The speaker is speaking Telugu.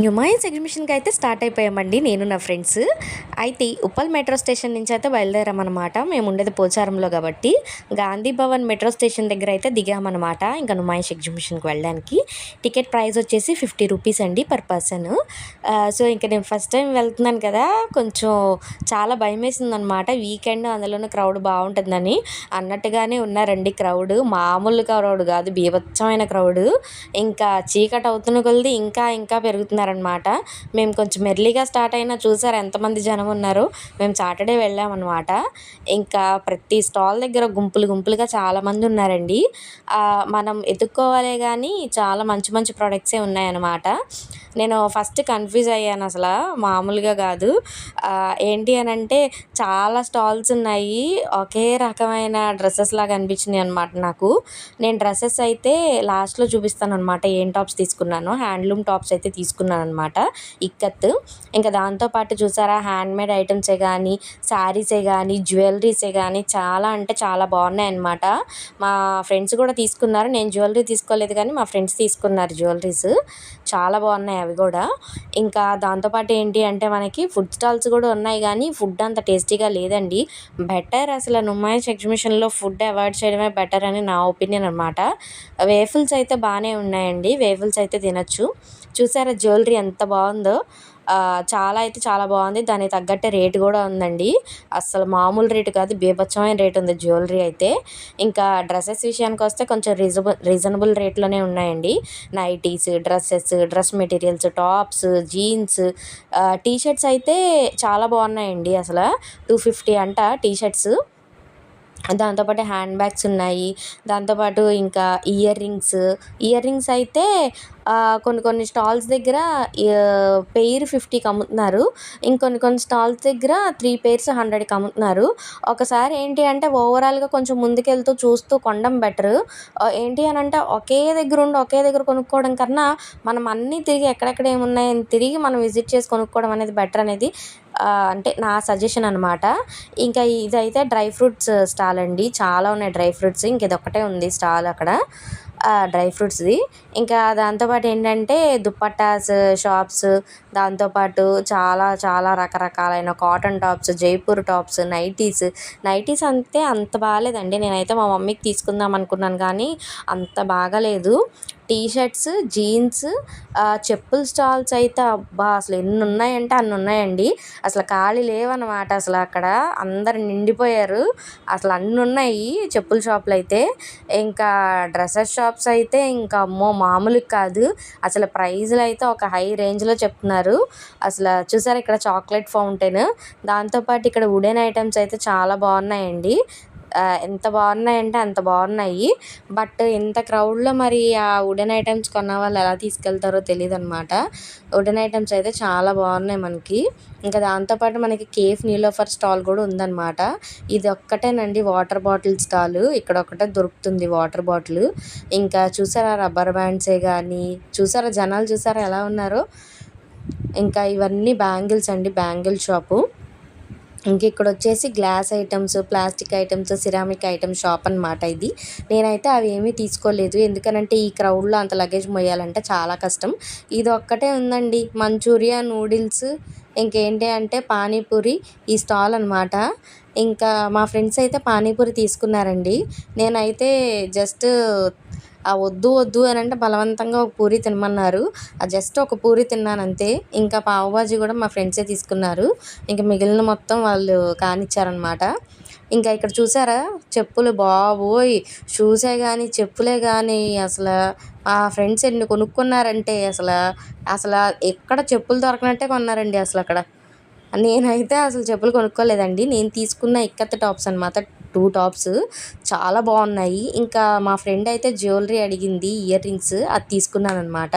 న్యూమాయిన్స్ ఎగ్జిబిషన్కి అయితే స్టార్ట్ అయిపోయామండి నేను నా ఫ్రెండ్స్. అయితే ఉప్పల్ మెట్రో స్టేషన్ నుంచి అయితే బయలుదేరామన్నమాట. మేము ఉండేది పోచారంలో కాబట్టి గాంధీ భవన్ మెట్రో స్టేషన్ దగ్గర అయితే దిగామన్నమాట. ఇంకా న్యూమాయిన్స్ ఎగ్జిబిషన్కి వెళ్ళడానికి టికెట్ ప్రైస్ వచ్చేసి 50 రూపీస్ అండి పర్ పర్సన్. సో ఇంకా నేను ఫస్ట్ టైం వెళ్తున్నాను కదా, కొంచెం చాలా భయం వేసిందనమాట. వీకెండ్ అందులోనూ క్రౌడ్ బాగుంటుందని అన్నట్టుగానే ఉన్నారండి. క్రౌడ్ మామూలు క్రౌడ్ కాదు, బీభత్సమైన క్రౌడ్. ఇంకా చీకటి అవుతున్న కొలది ఇంకా ఇంకా పెరుగుతున్నారనమాట. మేము కొంచెం ఎర్లీగా స్టార్ట్ అయినా చూసారు ఎంతమంది జనం ఉన్నారో. మేము సాటర్డే వెళ్ళామన్నమాట. ఇంకా ప్రతి స్టాల్ దగ్గర గుంపులు గుంపులుగా చాలామంది ఉన్నారండి. మనం ఎత్తుక్కోవాలే కానీ చాలా మంచి మంచి ప్రోడక్ట్సే ఉన్నాయన్నమాట. నేను ఫస్ట్ కన్ఫ్యూజ్ అయ్యాను, అసలు మామూలుగా కాదు. ఏంటి అని అంటే చాలా స్టాల్స్ ఉన్నాయి, ఒకే రకమైన డ్రెస్సెస్ లాగా అనిపించినాయి అనమాట నాకు. నేను డ్రెస్సెస్ అయితే లాస్ట్లో చూపిస్తాను అనమాట ఏం టాప్స్ తీసుకున్నాను. హ్యాండ్లూమ్ టాప్స్ అయితే తీసుకున్నాను అనమాట, ఇక్కత్. ఇంకా దాంతోపాటు చూసారా హ్యాండ్మేడ్ ఐటమ్సే కానీ, శారీసే కానీ, జ్యువెలరీసే కానీ చాలా అంటే చాలా బాగున్నాయి అనమాట. మా ఫ్రెండ్స్ కూడా తీసుకున్నారు. నేను జ్యువెలరీ తీసుకోలేదు కానీ మా ఫ్రెండ్స్ తీసుకున్నారు జ్యువెలరీస్. చాలా బాగున్నాయి అవి కూడా. ఇంకా దాంతోపాటు ఏంటి అంటే మనకి ఫుడ్ స్టాల్స్ కూడా ఉన్నాయి కానీ ఫుడ్ అంత టేస్టీగా లేదండి. బెటర్ అసలు నుమాయిన్స్ ఎగ్జిబిషన్లో ఫుడ్ అవాయిడ్ చేయడమే బెటర్ అని నా ఒపీనియన్ అనమాట. వేఫుల్స్ అయితే బాగానే ఉన్నాయండి, వేఫుల్స్ అయితే తినచ్చు. చూసారా జ్యువెలరీ ఎంత బాగుందో. చాలా అయితే చాలా బాగుంది. దానికి తగ్గట్టే రేటు కూడా ఉందండి. అస్సలు మామూలు రేటు కాదు, బీభత్సమైన రేటు ఉంది జ్యువెలరీ అయితే. ఇంకా డ్రెస్సెస్ విషయానికి వస్తే కొంచెం రీజనబుల్ రేట్లోనే ఉన్నాయండి. Nighties, dresses, dress materials, tops, jeans, T shirts అయితే చాలా బాగున్నాయండి. అసలు 250 అంట టీ షర్ట్స్. దాంతోపాటు హ్యాండ్ బ్యాగ్స్ ఉన్నాయి. దాంతోపాటు ఇంకా ఇయర్ రింగ్స్ అయితే కొన్ని కొన్ని స్టాల్స్ దగ్గర పెయిర్ 50కి అమ్ముతున్నారు. ఇంకొన్ని కొన్ని స్టాల్స్ దగ్గర 3 పెయిర్స్ 100కి అమ్ముతున్నారు. ఒకసారి ఏంటి అంటే ఓవరాల్గా కొంచెం ముందుకెళ్తూ చూస్తూ కొనడం బెటరు. ఏంటి అని అంటే ఒకే దగ్గర ఉండి ఒకే దగ్గర కొనుక్కోవడం కన్నా మనం అన్నీ తిరిగి ఎక్కడెక్కడ ఏమున్నాయని తిరిగి మనం విజిట్ చేసి కొనుక్కోవడం అనేది బెటర్ అనేది అంటే నా సజెషన్ అనమాట. ఇంకా ఇదైతే డ్రై ఫ్రూట్స్ స్టాల్ అండి. చాలా ఉన్నాయి డ్రై ఫ్రూట్స్. ఇంక ఇదొక్కటే ఉంది స్టాల్ అక్కడ డ్రై ఫ్రూట్స్ది. ఇంకా దాంతోపాటు ఏంటంటే దుప్పట్టాస్ షాప్స్, దాంతోపాటు చాలా చాలా రకరకాలైన cotton tops, Jaipur tops, nighties అంతే అంత బాగాలేదండి. నేనైతే మా మమ్మీకి తీసుకుందాం అనుకున్నాను కానీ అంత బాగాలేదు. టీ షర్ట్స్, జీన్స్, చెప్పుల స్టాల్స్ అయితే అబ్బా అసలు ఎన్ని ఉన్నాయంటే అన్ని ఉన్నాయండి. అసలు ఖాళీ లేవన్నమాట. అసలు అక్కడ అందరు నిండిపోయారు. అసలు అన్ని ఉన్నాయి చెప్పుల షాపులు అయితే. ఇంకా డ్రెస్సెస్ షాప్స్ అయితే ఇంకా అమ్మో మామూలుగా కాదు. అసలు ప్రైజ్లు అయితే ఒక హై రేంజ్లో చెప్తున్నారు. అసలు చూసారు ఇక్కడ చాక్లెట్ ఫౌంటైన్, దాంతోపాటు ఇక్కడ వుడెన్ ఐటమ్స్ అయితే చాలా బాగున్నాయండి. ఎంత బాగున్నాయంటే అంత బాగున్నాయి. బట్ ఇంత క్రౌడ్లో మరి ఆ వుడెన్ ఐటమ్స్ కొన్న వాళ్ళు ఎలా తీసుకెళ్తారో తెలియదు అనమాట. వుడెన్ ఐటమ్స్ అయితే చాలా బాగున్నాయి మనకి. ఇంకా దాంతోపాటు మనకి కేఫ్ నీలోఫర్ స్టాల్ కూడా ఉందన్నమాట. ఇది ఒక్కటేనండి వాటర్ బాటిల్ స్టాల్, ఇక్కడ ఒకటే దొరుకుతుంది వాటర్ బాటిల్. ఇంకా చూసారా రబ్బర్ బ్యాండ్సే కానీ, చూసారా జనాలు చూసారా ఎలా ఉన్నారో. ఇంకా ఇవన్నీ బ్యాంగిల్స్ అండి, బ్యాంగిల్ షాపు. ఇంక ఇక్కడ వచ్చేసి glass items, plastic items, ceramic items shop అనమాట ఇది. నేనైతే అవి ఏమీ తీసుకోలేదు, ఎందుకనంటే ఈ క్రౌడ్లో అంత లగేజ్ మోయాలంటే చాలా కష్టం. ఇది ఒక్కటే ఉందండి, మంచూరియా, నూడిల్స్, ఇంకేంటి అంటే పానీపూరి ఈ స్టాల్ అనమాట. ఇంకా మా ఫ్రెండ్స్ అయితే పానీపూరి తీసుకున్నారండి. నేనైతే జస్ట్ వద్దు వద్దు అని అంటే బలవంతంగా ఒక పూరి తినమన్నారు. జస్ట్ ఒక పూరి తిన్నాను అంతే. ఇంకా పావు బాజీ కూడా మా ఫ్రెండ్సే తీసుకున్నారు. ఇంకా మిగిలిన మొత్తం వాళ్ళు కానిచ్చారనమాట. ఇంకా ఇక్కడ చూసారా చెప్పులు, బాబోయ్ షూసే కానీ చెప్పులే కానీ అసలు మా ఫ్రెండ్స్ ఎన్ని కొనుక్కున్నారంటే అసలు అసలు ఎక్కడ చెప్పులు దొరకనట్టే కొన్నారండి అసలు అక్కడ. నేనైతే అసలు చెప్పులు కొనుక్కోలేదండి. నేను తీసుకున్న ఇక్కత్ టాప్స్ అనమాట, 2 టాప్స్ చాలా బాగున్నాయి. ఇంకా మా ఫ్రెండ్ అయితే జ్యువెలరీ అడిగింది, ఇయర్ రింగ్స్, అది తీసుకున్నాను అనమాట.